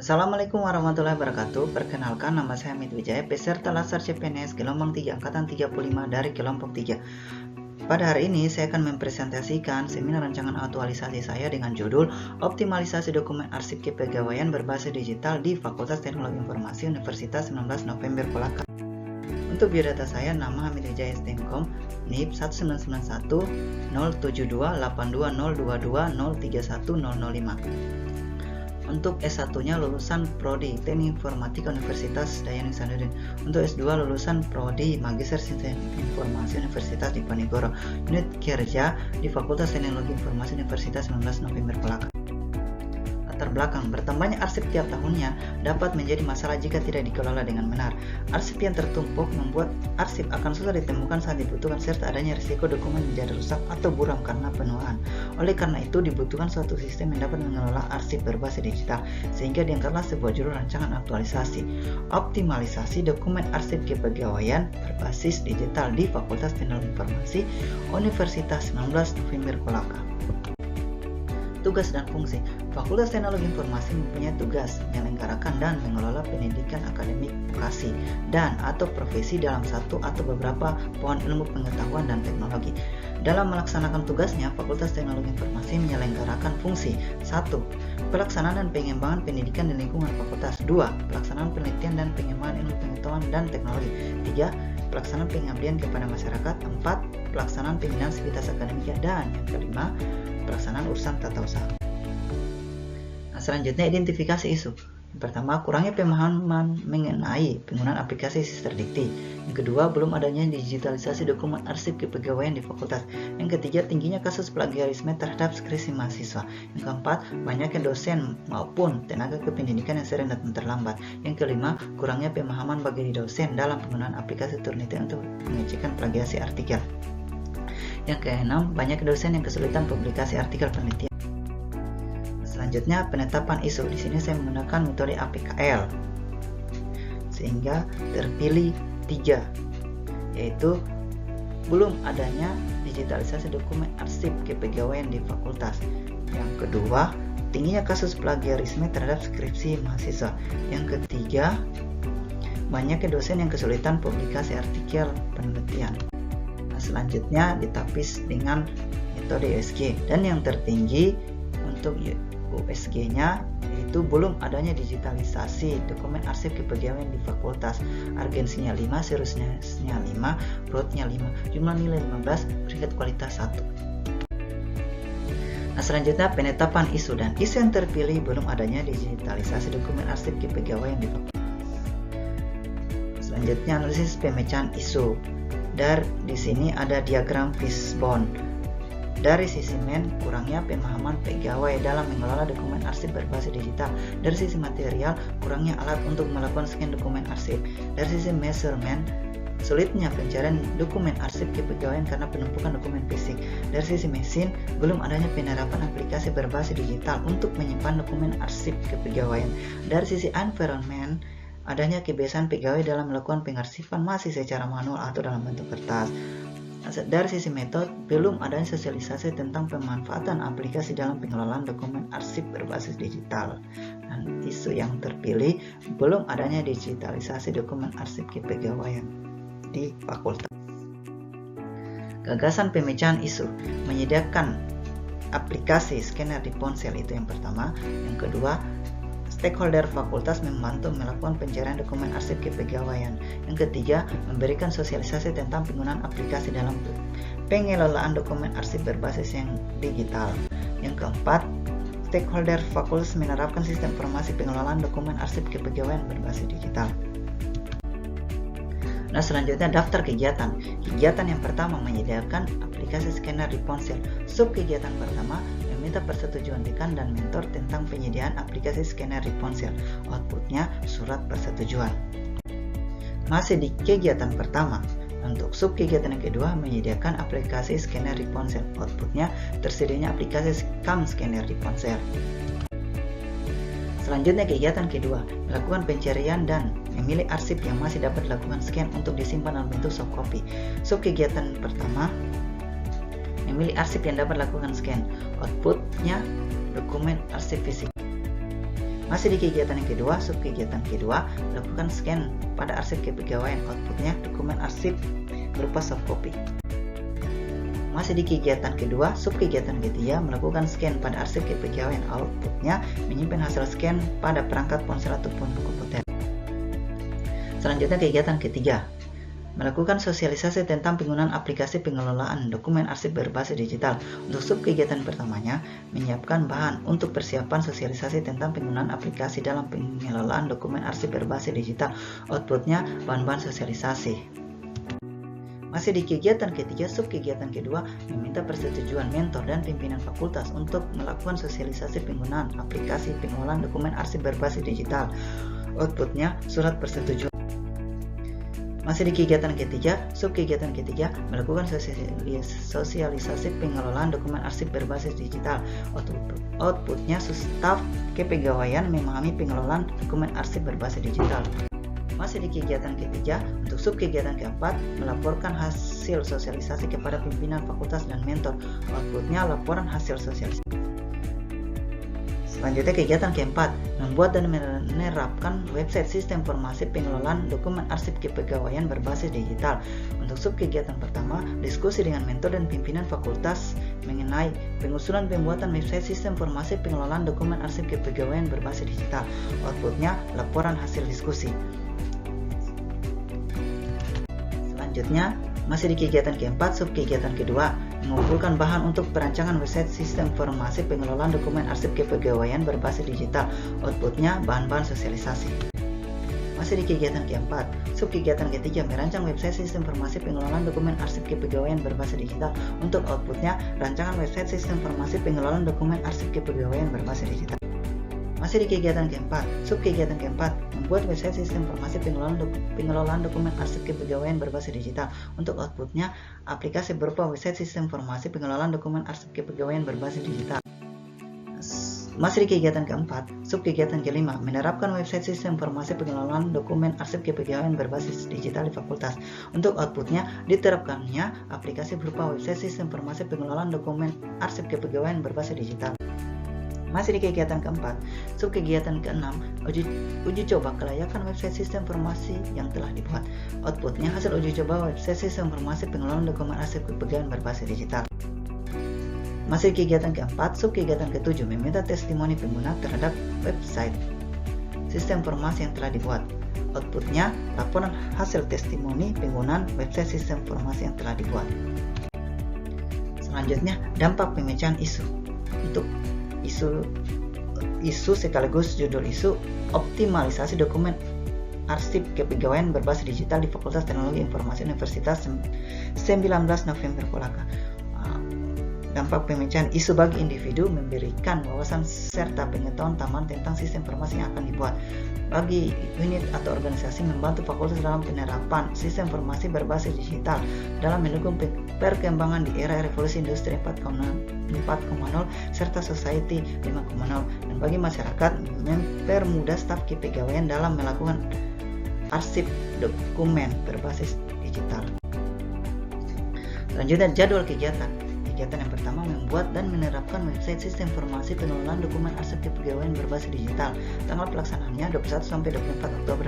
Assalamualaikum warahmatullahi wabarakatuh. Perkenalkan, nama saya Amit Wijaya, peserta Latsar CPNS gelombang 3 angkatan 35 dari kelompok 3. Pada hari ini saya akan mempresentasikan seminar rancangan aktualisasi saya dengan judul Optimalisasi Dokumen Arsip Kepegawaian Berbasis Digital di Fakultas Teknologi Informasi Universitas 19 November Kolaka. Untuk biodata saya, nama Amit Wijaya STMKOM, NIP 1991 072 82 022 031 005. Untuk S1-nya lulusan Prodi Teknik Informatika Universitas Dayani Sanudin. Untuk S2 lulusan Prodi Magister Sistem Informasi Universitas Diponegoro. Unit kerja di Fakultas Teknologi Informasi Universitas 19 November Kolaka. Latar belakang, bertambahnya arsip tiap tahunnya dapat menjadi masalah jika tidak dikelola dengan benar. Arsip yang tertumpuk membuat arsip akan susah ditemukan saat dibutuhkan serta adanya risiko dokumen menjadi rusak atau buram karena penuaan. Oleh karena itu dibutuhkan suatu sistem yang dapat mengelola arsip berbasis digital, sehingga diangkatlah sebuah judul rancangan aktualisasi, Optimalisasi Dokumen Arsip Kepegawaian Berbasis Digital di Fakultas Teknologi Informasi Universitas 19 November Kolaka. Tugas dan fungsi. Fakultas Teknologi Informasi mempunyai tugas menyelenggarakan dan mengelola pendidikan akademik vokasi dan atau profesi dalam satu atau beberapa pohon ilmu pengetahuan dan teknologi. Dalam melaksanakan tugasnya, Fakultas Teknologi Informasi menyelenggarakan fungsi 1. Pelaksanaan dan pengembangan pendidikan di lingkungan fakultas. 2. Pelaksanaan penelitian dan pengembangan ilmu pengetahuan dan teknologi. 3. Pelaksanaan pengabdian kepada masyarakat. 4. Pelaksanaan pembinaan sivitas akademika. Dan yang kelima, pelaksanaan urusan tata usaha. Nah, selanjutnya identifikasi isu. Yang pertama, kurangnya pemahaman mengenai penggunaan aplikasi sister dikti. Yang kedua, belum adanya digitalisasi dokumen arsip kepegawaian di fakultas. Yang ketiga, tingginya kasus plagiarisme terhadap skripsi mahasiswa. Yang keempat, banyaknya dosen maupun tenaga kependidikan yang sering datang terlambat. Yang kelima, kurangnya pemahaman bagi dosen dalam penggunaan aplikasi Turnitin untuk mengecekkan plagiasi artikel. Yang keenam, banyak dosen yang kesulitan publikasi artikel penelitian. Selanjutnya, penetapan isu. Di sini saya menggunakan metode APKL sehingga terpilih 3, yaitu belum adanya digitalisasi dokumen arsip kepegawaian di fakultas. Yang kedua, tingginya kasus plagiarisme terhadap skripsi mahasiswa. Yang ketiga, banyaknya dosen yang kesulitan publikasi artikel penelitian. Selanjutnya ditapis dengan metode USG, dan yang tertinggi untuk USG-nya yaitu belum adanya digitalisasi dokumen arsip kepegawaian di fakultas. Argensinya 5, seriousness-nya 5, broadnya 5, jumlah nilai 15, peringkat kualitas 1. Nah, selanjutnya penetapan isu, dan isu yang terpilih belum adanya digitalisasi dokumen arsip kepegawaian di fakultas. Selanjutnya analisis pemecahan isu. Di sini ada diagram fishbone. Dari sisi kurangnya pemahaman pegawai dalam mengelola dokumen arsip berbasis digital. Dari sisi material, kurangnya alat untuk melakukan scan dokumen arsip. Dari sisi measurement, sulitnya pencarian dokumen arsip kepegawaian karena penumpukan dokumen fisik. Dari sisi mesin, belum adanya penerapan aplikasi berbasis digital untuk menyimpan dokumen arsip kepegawaian. Dari sisi environment, adanya kebiasaan pegawai dalam melakukan pengarsipan masih secara manual atau dalam bentuk kertas. Dari sisi metode, belum adanya sosialisasi tentang pemanfaatan aplikasi dalam pengelolaan dokumen arsip berbasis digital. Dan isu yang terpilih, belum adanya digitalisasi dokumen arsip kepegawaian di fakultas. Gagasan pemecahan isu, menyediakan aplikasi scanner di ponsel, itu yang pertama. Yang kedua, stakeholder fakultas membantu melakukan pencarian dokumen arsip kepegawaian. Yang ketiga, memberikan sosialisasi tentang penggunaan aplikasi dalam pengelolaan dokumen arsip berbasis yang digital. Yang keempat, stakeholder fakultas menerapkan sistem informasi pengelolaan dokumen arsip kepegawaian berbasis digital. Nah, selanjutnya daftar kegiatan. Kegiatan yang pertama, menyediakan aplikasi scanner di ponsel. Sub kegiatan pertama, meminta persetujuan dekan dan mentor tentang penyediaan aplikasi scanner di ponsel. Outputnya surat persetujuan. Masih di kegiatan pertama, untuk sub kegiatan yang kedua, menyediakan aplikasi scanner di ponsel. Outputnya tersedianya aplikasi cam scanner di ponsel. Selanjutnya kegiatan kedua, melakukan pencarian dan memilih arsip yang masih dapat dilakukan scan untuk disimpan dalam bentuk soft copy. Sub kegiatan pertama, memilih arsip yang dapat dilakukan scan. Outputnya dokumen arsip fisik. Masih di kegiatan yang kedua, subkegiatan kedua, lakukan scan pada arsip kepegawaian, outputnya dokumen arsip berupa soft copy. Masih di kegiatan kedua, subkegiatan ketiga, melakukan scan pada arsip kepegawaian, outputnya menyimpan hasil scan pada perangkat ponsel ataupun komputer. Selanjutnya kegiatan ketiga, melakukan sosialisasi tentang penggunaan aplikasi pengelolaan dokumen arsip berbasis digital. Untuk subkegiatan pertamanya, menyiapkan bahan untuk persiapan sosialisasi tentang penggunaan aplikasi dalam pengelolaan dokumen arsip berbasis digital. Outputnya bahan-bahan sosialisasi. Masih di kegiatan ketiga, subkegiatan kedua, meminta persetujuan mentor dan pimpinan fakultas untuk melakukan sosialisasi penggunaan aplikasi pengelolaan dokumen arsip berbasis digital. Outputnya surat persetujuan. Masih di kegiatan ketiga, subkegiatan ketiga, melakukan sosialisasi pengelolaan dokumen arsip berbasis digital. Outputnya staf kepegawaian memahami pengelolaan dokumen arsip berbasis digital. Masih di kegiatan ketiga, untuk subkegiatan keempat, melaporkan hasil sosialisasi kepada pimpinan fakultas dan mentor. Outputnya laporan hasil sosialisasi. Selanjutnya kegiatan keempat, membuat dan menerapkan website sistem informasi pengelolaan dokumen arsip kepegawaian berbasis digital. Untuk subkegiatan pertama, diskusi dengan mentor dan pimpinan fakultas mengenai pengusulan pembuatan website sistem informasi pengelolaan dokumen arsip kepegawaian berbasis digital. Outputnya laporan hasil diskusi. Selanjutnya, masih di kegiatan keempat, subkegiatan kedua, mengumpulkan bahan untuk perancangan website sistem informasi pengelolaan dokumen arsip kepegawaian berbasis digital. Outputnya bahan-bahan sosialisasi. Masih di kegiatan keempat, subkegiatan ketiga, merancang website sistem informasi pengelolaan dokumen arsip kepegawaian berbasis digital. Untuk outputnya rancangan website sistem informasi pengelolaan dokumen arsip kepegawaian berbasis digital. Masih di kegiatan keempat, subkegiatan keempat, membuat website sistem informasi pengelolaan dokumen arsip kepegawaian berbasis digital. Untuk outputnya, aplikasi berupa website sistem informasi pengelolaan dokumen arsip kepegawaian berbasis digital. Masih di kegiatan keempat, subkegiatan kelima, menerapkan website sistem informasi pengelolaan dokumen arsip kepegawaian berbasis digital di fakultas. Untuk outputnya, diterapkannya aplikasi berupa website sistem informasi pengelolaan dokumen arsip kepegawaian berbasis digital. Masih di kegiatan keempat, subkegiatan keenam, uji coba kelayakan website sistem informasi yang telah dibuat. Outputnya hasil uji coba website sistem informasi pengelolaan dokumen arsip kepegawaian berbasis digital. Masih di kegiatan keempat, subkegiatan ketujuh, meminta testimoni pengguna terhadap website sistem informasi yang telah dibuat. Outputnya laporan hasil testimoni penggunaan website sistem informasi yang telah dibuat. Selanjutnya, dampak pemecahan isu. Untuk isu sekaligus judul isu, optimalisasi dokumen arsip kepegawaian berbasis digital di Fakultas Teknologi Informasi Universitas 19 November Kolaka. Dampak pemecahan isu bagi individu, memberikan wawasan serta pengetahuan tambahan tentang sistem informasi yang akan dibuat. Bagi unit atau organisasi, membantu fakultas dalam penerapan sistem informasi berbasis digital dalam mendukung perkembangan di era revolusi industri 4.0 serta society 5.0, dan bagi masyarakat, mempermudah staf kepegawaian dalam melakukan arsip dokumen berbasis digital. Selanjutnya, jadwal kegiatan. Kegiatan yang pertama, membuat dan menerapkan website sistem informasi pengelolaan dokumen arsip kepegawaian berbasis digital. Tanggal pelaksanaannya 21 sampai 24 Oktober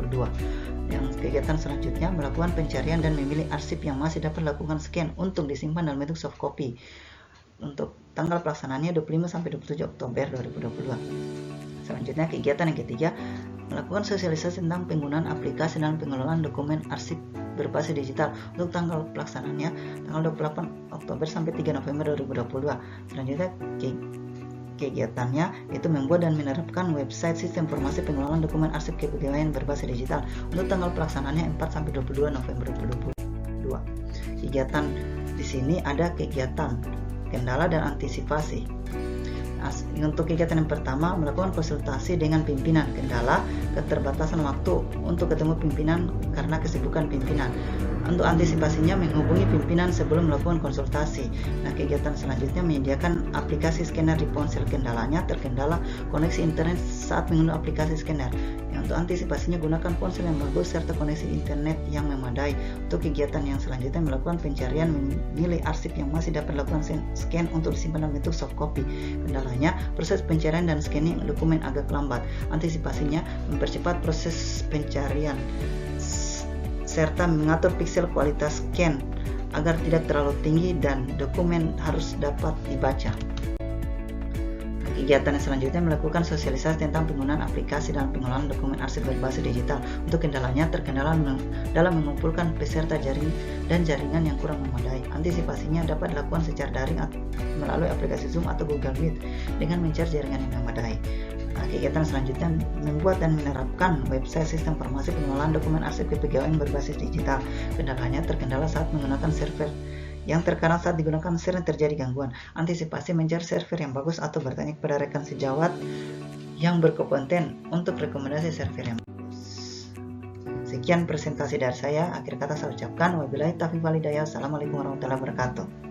2022. Yang kegiatan selanjutnya, melakukan pencarian dan memilih arsip yang masih dapat lakukan scan untuk disimpan dalam bentuk soft copy. Untuk tanggal pelaksanaannya 25 sampai 27 Oktober 2022. Selanjutnya, kegiatan yang ketiga, melakukan sosialisasi tentang penggunaan aplikasi dan pengelolaan dokumen arsip berbasis digital. Untuk tanggal pelaksanaannya tanggal 28 Oktober sampai 3 November 2022. Selanjutnya, kegiatannya itu membuat dan menerapkan website sistem informasi pengelolaan dokumen arsip kepegawaian berbasis digital. Untuk tanggal pelaksanaannya 4 sampai 22 November 2022. Kegiatan di sini ada kegiatan kendala dan antisipasi. Untuk kegiatan yang pertama, melakukan konsultasi dengan pimpinan. Kendala, keterbatasan waktu untuk ketemu pimpinan karena kesibukan pimpinan. Untuk antisipasinya, menghubungi pimpinan sebelum melakukan konsultasi. Nah, kegiatan selanjutnya menyediakan aplikasi scanner di ponsel. Kendalanya, terkendala koneksi internet saat mengunduh aplikasi scanner. Untuk antisipasinya, gunakan ponsel yang bagus serta koneksi internet yang memadai. Untuk kegiatan yang selanjutnya, melakukan pencarian, memilih arsip yang masih dapat dilakukan scan untuk disimpan dalam bentuk soft copy. Kendala Kendalanya, proses pencarian dan scanning dokumen agak lambat. Antisipasinya, mempercepat proses pencarian serta mengatur pixel kualitas scan agar tidak terlalu tinggi dan dokumen harus dapat dibaca. Kegiatan yang selanjutnya melakukan sosialisasi tentang penggunaan aplikasi dalam pengelolaan dokumen arsip berbasis digital. Untuk kendalanya, terkendala dalam mengumpulkan peserta jaringan yang kurang memadai. Antisipasinya dapat dilakukan secara daring melalui aplikasi Zoom atau Google Meet dengan mencari jaringan yang memadai. Kegiatan selanjutnya membuat dan menerapkan website sistem informasi pengelolaan dokumen arsip kepegawaian berbasis digital. Kendalanya terkendala saat menggunakan server yang terkadang saat digunakan sering terjadi gangguan. Antisipasi mencari server yang bagus atau bertanya kepada rekan sejawat yang berkompeten untuk rekomendasi server yang bagus. Sekian presentasi dari saya. Akhir kata saya ucapkan wabillahi taufiq wal hidayah. Assalamualaikum warahmatullahi wabarakatuh.